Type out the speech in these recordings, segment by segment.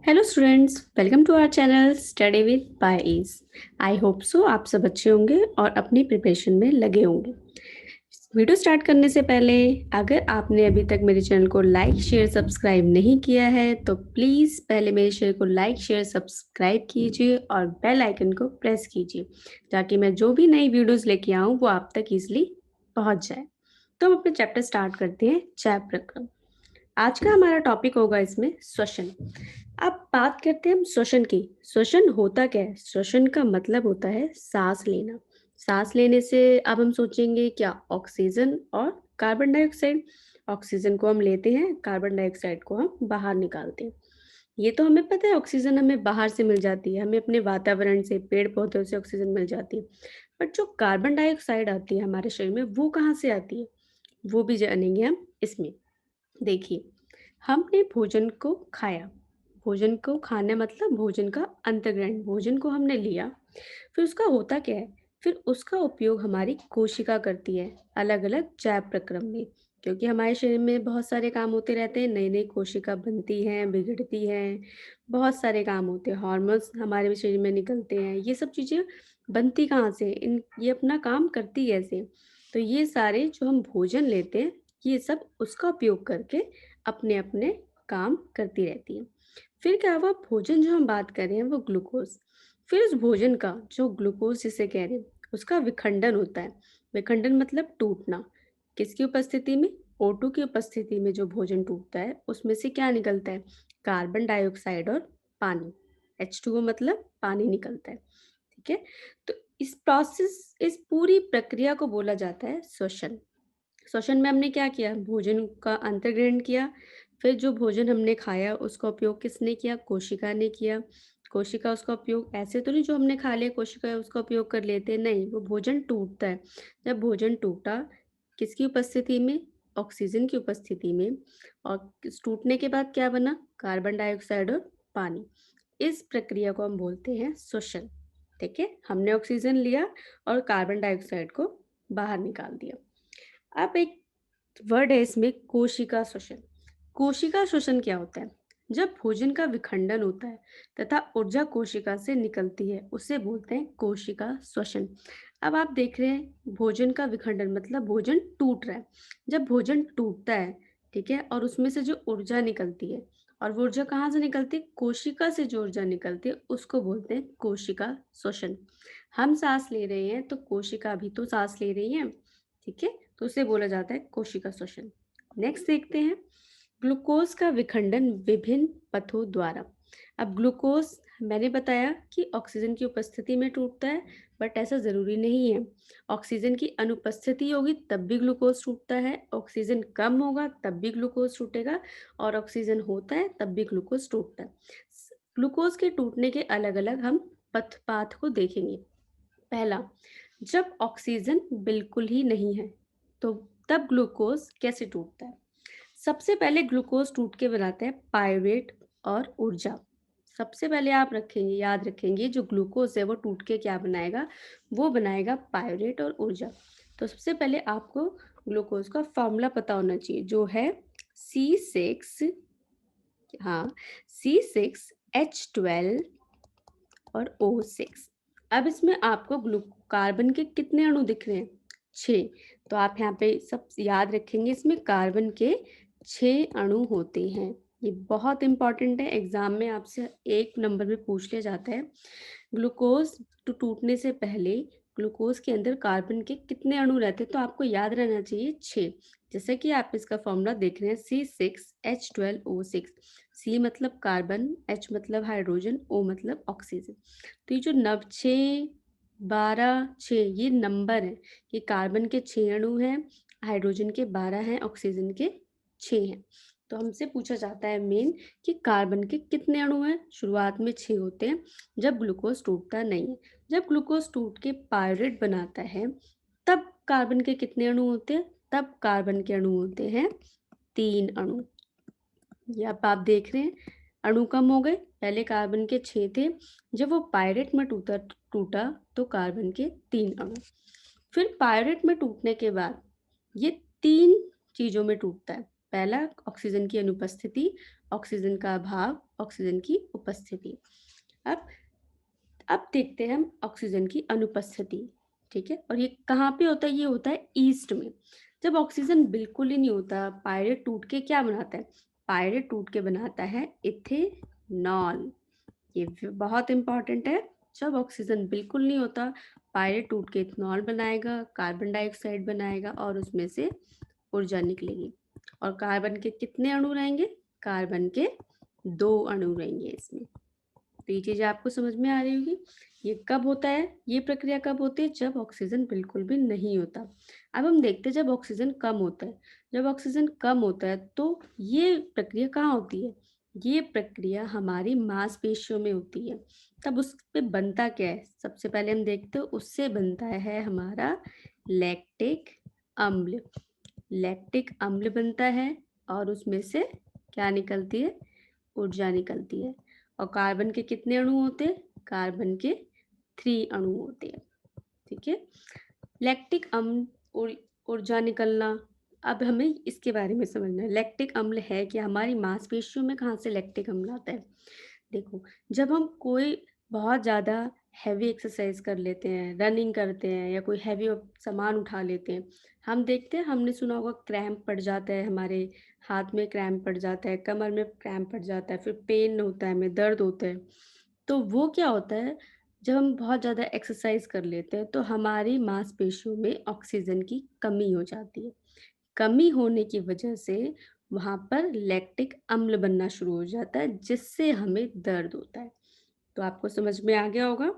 Hello students, welcome to our channel study with by ease. I hope so आप सब अच्छे होंगे और अपनी प्रिपरेशन में लगे होंगे। वीडियो स्टार्ट करने से पहले अगर आपने अभी तक मेरे चैनल को लाइक शेयर सब्सक्राइब नहीं किया है तो प्लीज़ पहले मेरे चैनल को लाइक शेयर सब्सक्राइब कीजिए और बेल आइकन को प्रेस कीजिए ताकि मैं जो भी नई वीडियोस लेके आऊँ वो आप तक इजीली पहुँच जाए। तो हम अपने चैप्टर स्टार्ट करते हैं। चैप्टर आज का हमारा टॉपिक होगा इसमें श्वसन। अब बात करते हैं हम श्वसन की। श्वसन होता क्या है? श्वसन का मतलब होता है सांस लेना। सांस लेने से अब हम सोचेंगे क्या? ऑक्सीजन और कार्बन डाइऑक्साइड। ऑक्सीजन को हम लेते हैं, कार्बन डाइऑक्साइड को हम बाहर निकालते हैं। ये तो हमें पता है, ऑक्सीजन हमें बाहर से मिल जाती है, हमें अपने वातावरण से, पेड़ पौधों से ऑक्सीजन मिल जाती है। बट जो कार्बन डाइऑक्साइड आती है हमारे शरीर में, वो कहाँ से आती है? वो भी जानेंगे हम इसमें। देखिए, हमने भोजन को खाया। भोजन को खाना मतलब भोजन का अंतर्ग्रहण। भोजन को हमने लिया, फिर उसका होता क्या है? फिर उसका उपयोग हमारी कोशिका करती है अलग अलग जैव प्रक्रम में। क्योंकि हमारे शरीर में बहुत सारे काम होते रहते हैं, नई नई कोशिका बनती हैं, बिगड़ती हैं, बहुत सारे काम होते हैं, हार्मोन्स हमारे शरीर में निकलते हैं। ये सब चीज़ें बनती कहाँ से? ये अपना काम करती कैसे? तो ये सारे जो हम भोजन लेते हैं, ये सब उसका उपयोग करके अपने अपने काम करती रहती है। फिर क्या हुआ? भोजन जो हम बात कर रहे हैं वो ग्लूकोज। फिर उस भोजन का जो ग्लूकोज जिसे कह रहे हैं, उसका विखंडन होता है। विखंडन मतलब टूटना। किसकी उपस्थिति में? O2 की उपस्थिति में जो भोजन टूटता है उसमें से क्या निकलता है? कार्बन डाइऑक्साइड और पानी। H2O मतलब पानी निकलता है। ठीक है। तो इस पूरी प्रक्रिया को बोला जाता है श्वसन। श्वसन में हमने क्या किया? भोजन का अंतर्ग्रहण किया। फिर जो भोजन हमने खाया उसका उपयोग किसने किया? कोशिका ने किया। कोशिका उसका उपयोग ऐसे तो नहीं जो हमने खा लिया कोशिका उसका उपयोग कर लेते हैं, नहीं, वो भोजन टूटता है। जब भोजन टूटा, किसकी उपस्थिति में? ऑक्सीजन की उपस्थिति में। और टूटने के बाद क्या बना? कार्बन डाइऑक्साइड और पानी। इस प्रक्रिया को हम बोलते हैं श्वसन। ठीक है, हमने ऑक्सीजन लिया और कार्बन डाइऑक्साइड को बाहर निकाल दिया। अब एक वर्ड है इसमें, कोशिका श्वसन। कोशिका श्वसन क्या होता है? जब भोजन का विखंडन होता है तथा ऊर्जा कोशिका से निकलती है उसे बोलते हैं कोशिका श्वसन। अब आप देख रहे हैं भोजन का विखंडन मतलब भोजन टूट रहा है। जब भोजन टूटता है, ठीक है, और उसमें से जो ऊर्जा निकलती है, और वो ऊर्जा कहाँ से निकलती है? कोशिका से जो ऊर्जा निकलती है उसको बोलते हैं कोशिका श्वसन। हम सांस ले रहे हैं तो कोशिका भी तो सांस ले रही है। ठीक है, तो उसे बोला जाता है कोशिका श्वसन। नेक्स्ट देखते हैं, ग्लूकोज का विखंडन विभिन्न पथों द्वारा। अब ग्लूकोज मैंने बताया कि ऑक्सीजन की उपस्थिति में टूटता है, बट ऐसा जरूरी नहीं है। ऑक्सीजन की अनुपस्थिति होगी तब भी ग्लूकोज टूटता है, ऑक्सीजन कम होगा तब भी ग्लूकोज टूटेगा, और ऑक्सीजन होता है तब भी ग्लूकोज टूटता है। ग्लूकोज के टूटने के अलग अलग हम पाथ को देखेंगे। पहला, जब ऑक्सीजन बिल्कुल ही नहीं है तो तब ग्लूकोज कैसे टूटता है? सबसे पहले ग्लूकोज टूट के बनाते हैं पायरेट और ऊर्जा। सबसे पहले आप रखेंगे, याद रखेंगे, जो ग्लूकोज है वो टूट के क्या बनाएगा? वो बनाएगा पायरेट और ऊर्जा। तो सबसे पहले आपको ग्लूकोज का फॉर्मूला पता होना चाहिए जो है C6, हाँ, C6H12 और O6। अब इसमें आपको कार्बन के कितने अणु दिख रहे हैं? 6। तो आप यहाँ पे सब याद रखेंगे, इसमें कार्बन के 6 अणु होते हैं। ये बहुत इंपॉर्टेंट है, एग्जाम में आपसे 1 नंबर में पूछ लिया जाता है। ग्लूकोज टूटने से पहले ग्लूकोज के अंदर कार्बन के कितने अणु रहते हैं? तो आपको याद रहना चाहिए 6। जैसे कि आप इसका फॉर्मूला देख रहे हैं C6H12O6। C मतलब कार्बन, H मतलब हाइड्रोजन, O मतलब ऑक्सीजन। तो ये जो 6, 12, 6 ये नंबर है। ये कार्बन के 6 अणु हैं, हाइड्रोजन के 12 हैं, ऑक्सीजन के 6 हैं। तो हमसे पूछा जाता है मेन कि कार्बन के कितने अणु हैं? शुरुआत में 6 होते हैं जब ग्लूकोज टूटता नहीं है। जब ग्लूकोज टूट के पायरेट बनाता है तब कार्बन के कितने अणु होते हैं? तब कार्बन के अणु होते हैं 3 अणु। ये अब आप देख रहे हैं अणु कम हो गए, पहले कार्बन के 6 थे, जब वो पायरेट में टूटा टूटा तो कार्बन के 3 अणु। फिर पायरेट में टूटने के बाद ये 3 चीजों में टूटता है। पहला, ऑक्सीजन की अनुपस्थिति, ऑक्सीजन का अभाव, ऑक्सीजन की उपस्थिति। अब अब देखते हैं हम ऑक्सीजन की अनुपस्थिति। ठीक है, और ये कहाँ पे होता है? ये होता है ईस्ट में। जब ऑक्सीजन बिल्कुल ही नहीं होता, पायरेट टूट के क्या बनाता है? पायरेट टूट के बनाता है इथेनॉल। ये बहुत इंपॉर्टेंट है। जब ऑक्सीजन बिल्कुल नहीं होता, पायरेट टूट के इथेनॉल बनाएगा, कार्बन डाइऑक्साइड बनाएगा और उसमें से ऊर्जा निकलेगी। और कार्बन के कितने अणु रहेंगे? कार्बन के 2 अणु रहेंगे इसमें। तो ये चीज़ आपको समझ में आ रही होगी। ये कब होता है? ये प्रक्रिया कब होती है? जब ऑक्सीजन बिल्कुल भी नहीं होता। अब हम देखते हैं जब ऑक्सीजन कम होता है। जब ऑक्सीजन कम होता है तो ये प्रक्रिया कहाँ होती है? ये प्रक्रिया हमारी मांसपेशियों में होती है। तब उस पे बनता क्या है? सबसे पहले हम देखते हैं उससे बनता है हमारा लैक्टिक अम्ल। लैक्टिक अम्ल बनता है और उसमें से क्या निकलती है? ऊर्जा निकलती है। और कार्बन के कितने अणु होते हैं? कार्बन के 3 अणु होते हैं। ठीक है, लैक्टिक अम्ल ऊर्जा निकलना। अब हमें इसके बारे में समझना है। लैक्टिक अम्ल है कि हमारी मांसपेशियों में कहाँ से लैक्टिक अम्ल आता है? देखो, जब हम कोई बहुत ज़्यादा हैवी एक्सरसाइज कर लेते हैं, रनिंग करते हैं या कोई हैवी सामान उठा लेते हैं, हम देखते हैं, हमने सुना होगा क्रैम्प पड़ जाता है, हमारे हाथ में क्रैम्प पड़ जाता है, कमर में क्रैम्प पड़ जाता है, फिर पेन होता है, हमें दर्द होता है। तो वो क्या होता है? जब हम बहुत ज़्यादा एक्सरसाइज कर लेते हैं तो हमारी मांसपेशियों में ऑक्सीजन की कमी हो जाती है। कमी होने की वजह से वहाँ पर लैक्टिक अम्ल बनना शुरू हो जाता है, जिससे हमें दर्द होता है। तो आपको समझ में आ गया होगा।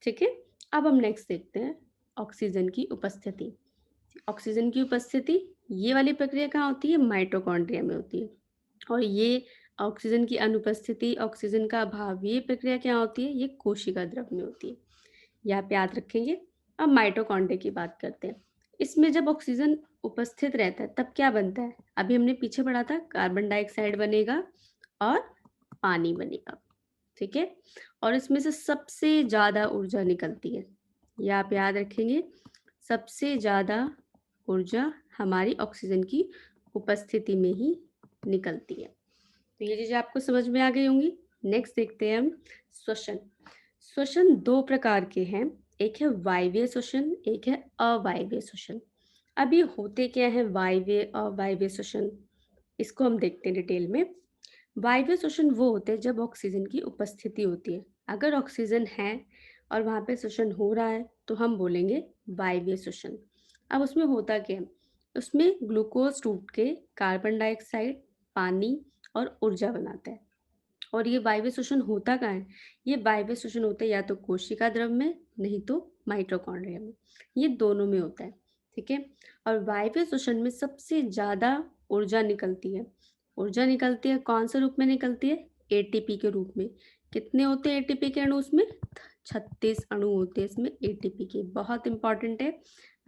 ठीक है, अब हम नेक्स्ट देखते हैं ऑक्सीजन की उपस्थिति। ऑक्सीजन की उपस्थिति, ये वाली प्रक्रिया कहाँ होती है? माइटोकॉन्ड्रिया में होती है। और ये ऑक्सीजन की अनुपस्थिति, ऑक्सीजन का अभाव, ये प्रक्रिया क्या होती है? ये कोशिका द्रव में होती है। ये आप याद रखेंगे। अब माइटोकॉन्ड्रिया की बात करते हैं। इसमें जब ऑक्सीजन उपस्थित रहता है तब क्या बनता है? अभी हमने पीछे पढ़ा था, कार्बन डाइऑक्साइड बनेगा और पानी बनेगा। ठीक है, और इसमें से सबसे ज़्यादा ऊर्जा निकलती है। ये आप याद रखेंगे, सबसे ज़्यादा ऊर्जा हमारी ऑक्सीजन की उपस्थिति में ही निकलती है। तो ये चीज़ें आपको समझ में आ गई होंगी। नेक्स्ट देखते हैं हम श्वसन। श्वसन 2 प्रकार के हैं, एक है वायवीय श्वसन, एक है अवायवीय श्वसन। अब ये होते क्या हैं वायवीय अवायवीय श्वसन? इसको हम देखते हैं डिटेल में। वायवीय श्वसन वो होते हैं जब ऑक्सीजन की उपस्थिति होती है। अगर ऑक्सीजन है और वहाँ पे श्वसन हो रहा है तो हम बोलेंगे वायवीय श्वसन। अब उसमें होता क्या है? उसमें ग्लूकोज टूट के कार्बन डाइऑक्साइड, पानी और ऊर्जा बनाता है। और ये वायवीय श्वसन होता कहाँ है? ये वायवीय श्वसन होता है या तो कोशिका द्रव में, नहीं तो माइटोकॉन्ड्रिया में। ये दोनों में होता है। ठीक है, और वायवीय श्वसन में सबसे ज़्यादा ऊर्जा निकलती है। ऊर्जा निकलती है कौन से रूप में निकलती है? एटीपी के रूप में। कितने होते हैं एटीपी के अणु उसमें? 36 अणु होते हैं इसमें एटीपी के। बहुत इंपॉर्टेंट है,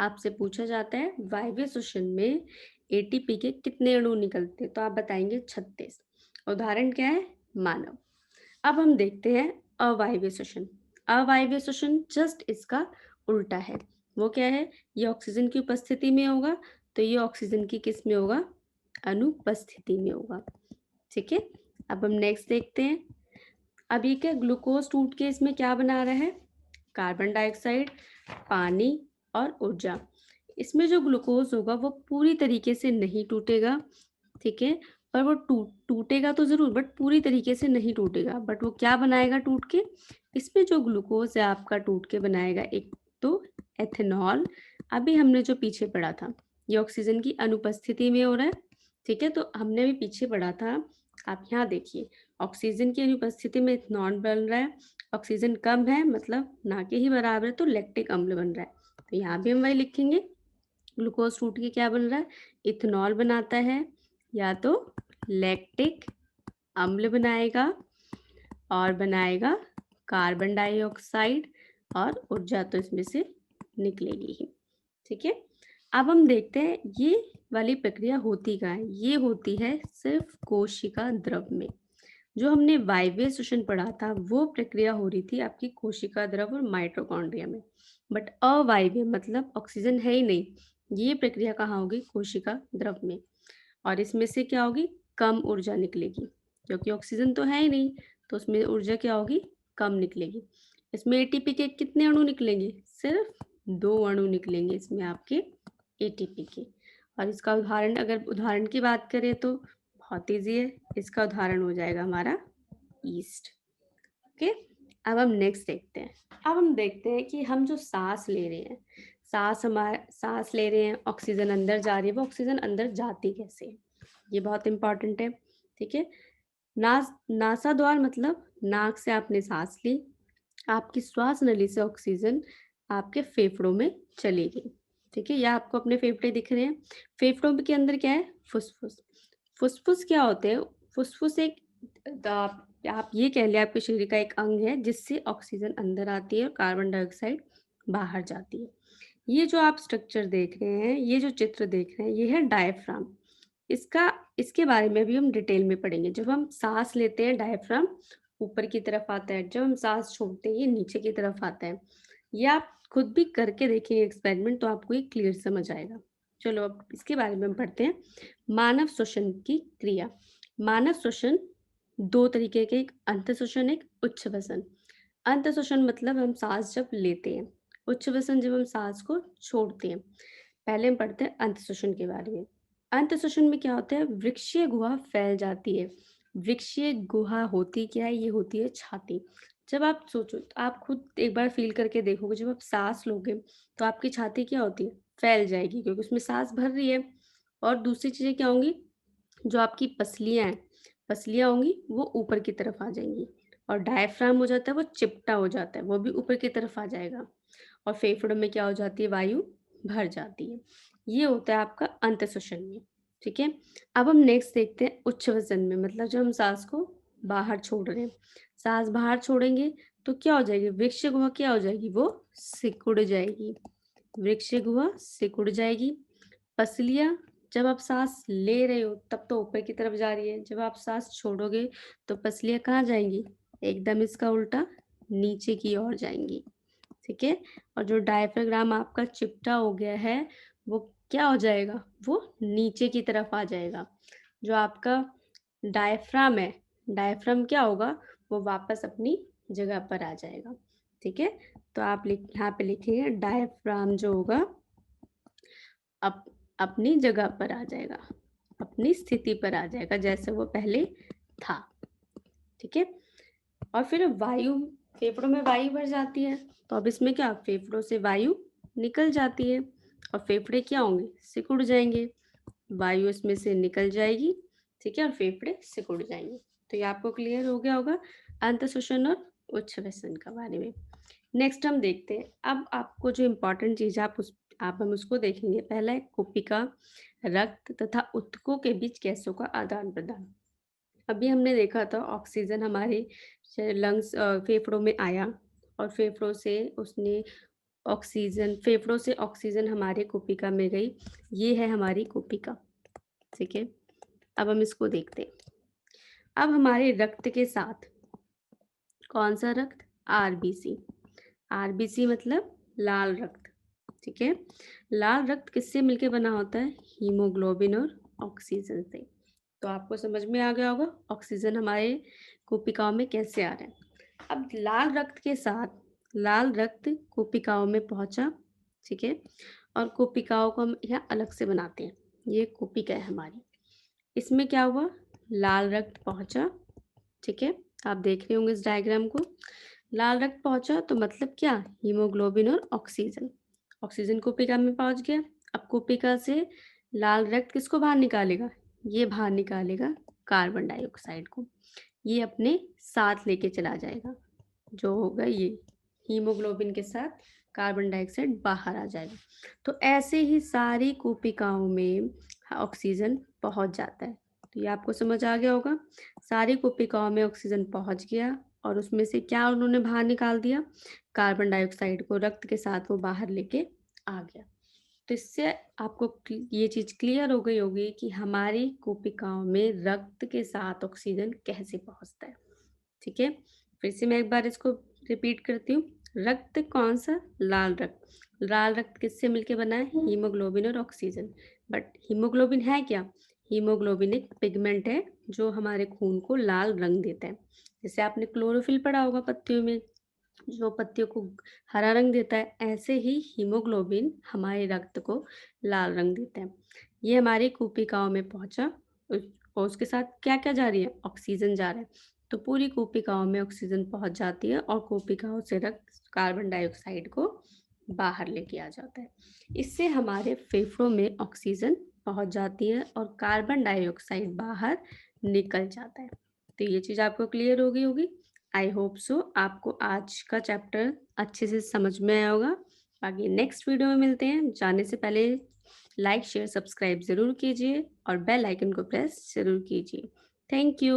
आपसे पूछा जाता है वायवीय श्वसन में एटीपी के कितने अणु निकलते हैं, तो आप बताएंगे 36। उदाहरण क्या है? मानव। अब हम देखते हैं अवायवीय श्वसन। अवायवीय श्वसन जस्ट इसका उल्टा है। वो क्या है? ये ऑक्सीजन की उपस्थिति में होगा, तो ये ऑक्सीजन की किस में होगा? अनुपस्थिति में होगा। ठीक है, अब हम नेक्स्ट देखते हैं। अब ये क्या, ग्लूकोज टूट के इसमें क्या बना रहा है? कार्बन डाइऑक्साइड, पानी और ऊर्जा। इसमें जो ग्लूकोज होगा वो पूरी तरीके से नहीं टूटेगा। ठीक है, पर वो टूटेगा तो ज़रूर, बट पूरी तरीके से नहीं टूटेगा। बट वो क्या बनाएगा टूट के? इसमें जो ग्लूकोज है आपका टूट के बनाएगा एक तो एथेनॉल। अभी हमने जो पीछे पढ़ा था, ये ऑक्सीजन की अनुपस्थिति में हो रहा है। ठीक है, तो हमने भी पीछे पढ़ा था, आप यहाँ देखिए, ऑक्सीजन की अनुपस्थिति में इथेनॉल बन रहा है। ऑक्सीजन कम है मतलब ना के ही बराबर है, तो लैक्टिक अम्ल बन रहा है। तो यहाँ भी हम वही लिखेंगे, ग्लूकोज टूट के क्या बन रहा है? इथेनॉल बनाता है, या तो लैक्टिक अम्ल बनाएगा और बनाएगा कार्बन डाइऑक्साइड, और ऊर्जा तो इसमें से निकलेगी ही। ठीक है, अब हम देखते हैं ये वाली प्रक्रिया होती कहाँ है। ये होती है सिर्फ कोशिका द्रव में। जो हमने वायवीय श्वसन पढ़ा था वो प्रक्रिया हो रही थी आपकी कोशिका द्रव और माइटोकॉन्ड्रिया में। बट अवायवीय मतलब ऑक्सीजन है ही नहीं, ये प्रक्रिया कहाँ होगी? कोशिका द्रव में। और इसमें से क्या होगी? कम ऊर्जा निकलेगी। क्योंकि ऑक्सीजन तो है ही नहीं, तो उसमें ऊर्जा क्या होगी, कम निकलेगी। इसमें एटीपी के कितने अणु निकलेंगे, सिर्फ 2 अणु निकलेंगे इसमें आपके एटीपी के। और इसका उदाहरण, अगर उदाहरण की बात करें तो बहुत ईजी है, इसका उदाहरण हो जाएगा हमारा ईस्ट। ओके, अब हम नेक्स्ट देखते हैं। अब हम देखते हैं कि हम जो सांस ले रहे हैं, सांस ले रहे हैं, ऑक्सीजन अंदर जा रही है, वो ऑक्सीजन अंदर जाती कैसे है, ये बहुत इंपॉर्टेंट है। ठीक है, नासा द्वार मतलब नाक से आपने सांस ली, आपकी श्वास नली से ऑक्सीजन आपके फेफड़ों में चली गई। ठीक है, या आपको अपने फेफड़े दिख रहे हैं, फेफड़ों के अंदर क्या है, फुसफुस। फुसफुस क्या होते हैं, फुसफुस एक आप ये कह लें आपके शरीर का एक अंग है जिससे ऑक्सीजन अंदर आती है और कार्बन डाइऑक्साइड बाहर जाती है। ये जो आप स्ट्रक्चर देख रहे हैं, ये जो चित्र देख रहे हैं, ये है डायफ्राम। इसका इसके बारे में भी हम डिटेल में पढ़ेंगे। जब हम सांस लेते हैं डायफ्राम ऊपर की तरफ आता है, जब हम सांस छोड़ते हैं ये नीचे की तरफ आता है। ये आप खुद भी करके देखेंगे एक्सपेरिमेंट, तो आपको ये क्लियर समझ आएगा। चलो अब इसके बारे में हम पढ़ते हैं। मानव श्वसन की क्रिया। मानव श्वसन 2 तरीके के, एक अंतःश्वसन, एक उच्छ्वसन। अंतःश्वसन मतलब हम सांस जब लेते हैं, उच्छ्वसन जब हम सांस को छोड़ते हैं। पहले हम पढ़ते हैं अंतःश्वसन के बारे में। अंतःश्वसन में क्या होता है, वृक्षीय गुहा फैल जाती है। वृक्षीय गुहा होती क्या है, ये होती है छाती। जब आप सोचो, तो आप खुद एक बार फील करके देखोगे, जब आप सांस लोगे तो आपकी छाती क्या होती है, फैल जाएगी, क्योंकि उसमें सांस भर रही है। और दूसरी चीजें क्या होंगी, जो आपकी पसलियां हैं, पसलियां होंगी वो ऊपर की तरफ आ जाएंगी। और डायफ्राम हो जाता है वो चिपटा हो जाता है, वो भी ऊपर की तरफ आ जाएगा। और फेफड़ों में क्या हो जाती है, वायु भर जाती है। ये होता है आपका अंतःश्वसन में। ठीक है, अब हम नेक्स्ट देखते हैं उच्छ्वसन में, मतलब जब हम सांस को बाहर छोड़ रहे हैं, सांस बाहर छोड़ेंगे तो क्या हो जाएगी, वृक्ष गुहा क्या हो जाएगी, वो सिकुड़ जाएगी। वृक्ष गुहा सिकुड़ जाएगी। पसलियां, जब आप सांस ले रहे हो तब तो ऊपर की तरफ जा रही है, जब आप सांस छोड़ोगे तो पसलियां कहाँ जाएंगी, एकदम इसका उल्टा नीचे की ओर जाएंगी। ठीक है, और जो डायफ्राम आपका चिपटा हो गया है वो क्या हो जाएगा, वो नीचे की तरफ आ जाएगा। जो आपका डायफ्राम है, डायफ्राम क्या होगा, वो वापस अपनी जगह पर आ जाएगा। ठीक है, तो आप यहाँ पे लिखेंगे डायफ्राम जो होगा अप अपनी जगह पर आ जाएगा, अपनी स्थिति पर आ जाएगा जैसे वो पहले था। ठीक है, और फिर वायु, फेफड़ों में वायु भर जाती है, तो अब इसमें क्या, फेफड़ों से वायु निकल जाती है और फेफड़े क्या होंगे, सिकुड़ जाएंगे। वायु इसमें से निकल जाएगी। ठीक है, और फेफड़े सिकुड़ जाएंगे। तो ये आपको क्लियर हो गया होगा अंतःश्वसन और उच्छ्वसन के बारे में। नेक्स्ट हम देखते हैं, अब आपको जो इम्पोर्टेंट चीज है आप हम उसको देखेंगे। पहला है कुपिका, रक्त तथा ऊतकों के बीच गैसों का आदान प्रदान। अभी हमने देखा था ऑक्सीजन हमारे लंग्स फेफड़ों में आया और फेफड़ों से उसने ऑक्सीजन, फेफड़ों से ऑक्सीजन हमारे कुपिका में गई। ये है हमारी कुपिका। ठीक है, अब हम इसको देखते हैं। अब हमारे रक्त के साथ कौन सा रक्त, आरबीसी। आरबीसी मतलब लाल रक्त। ठीक है, लाल रक्त किससे मिलके बना होता है, हीमोग्लोबिन और ऑक्सीजन से। तो आपको समझ में आ गया होगा ऑक्सीजन हमारे कोशिकाओं में कैसे आ रहा है। अब लाल रक्त के साथ, लाल रक्त कोशिकाओं में पहुंचा। ठीक है, और कोशिकाओं को हम यहाँ अलग से बनाते हैं, ये कोशिका है हमारी। इसमें क्या हुआ, लाल रक्त पहुंचा। ठीक है, आप देख रहे होंगे इस डायग्राम को, लाल रक्त पहुंचा तो मतलब क्या, हीमोग्लोबिन और ऑक्सीजन। ऑक्सीजन कोशिका में पहुंच गया। अब कोशिका से लाल रक्त किसको बाहर निकालेगा, ये बाहर निकालेगा कार्बन डाइऑक्साइड को, ये अपने साथ लेके चला जाएगा। जो होगा ये हीमोग्लोबिन के साथ कार्बन डाइऑक्साइड बाहर आ जाएगा। तो ऐसे ही सारी कोशिकाओं में ऑक्सीजन पहुंच जाता है। तो ये आपको समझ आ गया होगा, सारी कोशिकाओं में ऑक्सीजन पहुंच गया और उसमें से क्या उन्होंने बाहर निकाल दिया, कार्बन डाइऑक्साइड को रक्त के साथ वो बाहर लेके आ गया। तो इससे आपको ये चीज क्लियर हो गई होगी कि हमारी कोशिकाओं में रक्त के साथ ऑक्सीजन कैसे पहुंचता है। ठीक है, फिर से मैं एक बार इसको रिपीट करती हूँ। रक्त कौन सा, लाल रक्त। लाल रक्त किससे मिलके बना है, हीमोग्लोबिन और ऑक्सीजन। बट हीमोग्लोबिन है क्या, हीमोग्लोबिन एक पिगमेंट है जो हमारे खून को लाल रंग देता है। जैसे आपने क्लोरोफिल पढ़ा होगा पत्तियों में, जो पत्तियों को हरा रंग देता है, ऐसे ही हीमोग्लोबिन हमारे रक्त को लाल रंग देता है। ये हमारी कूपिकाओं में पहुंचा और उसके साथ क्या क्या जा रही है, ऑक्सीजन जा रहा है। तो पूरी कूपिकाओं में ऑक्सीजन पहुंच जाती है और कूपिकाओं से रक्त कार्बन डाइऑक्साइड को बाहर लेके आ जाता है। इससे हमारे फेफड़ों में ऑक्सीजन पहुंच जाती है और कार्बन डाइऑक्साइड बाहर निकल जाता है। तो ये चीज़ आपको क्लियर हो गई होगी। आई होप सो आपको आज का चैप्टर अच्छे से समझ में आया होगा। बाकी नेक्स्ट वीडियो में मिलते हैं। जाने से पहले लाइक शेयर सब्सक्राइब ज़रूर कीजिए और बेल आइकन को प्रेस ज़रूर कीजिए। Thank you.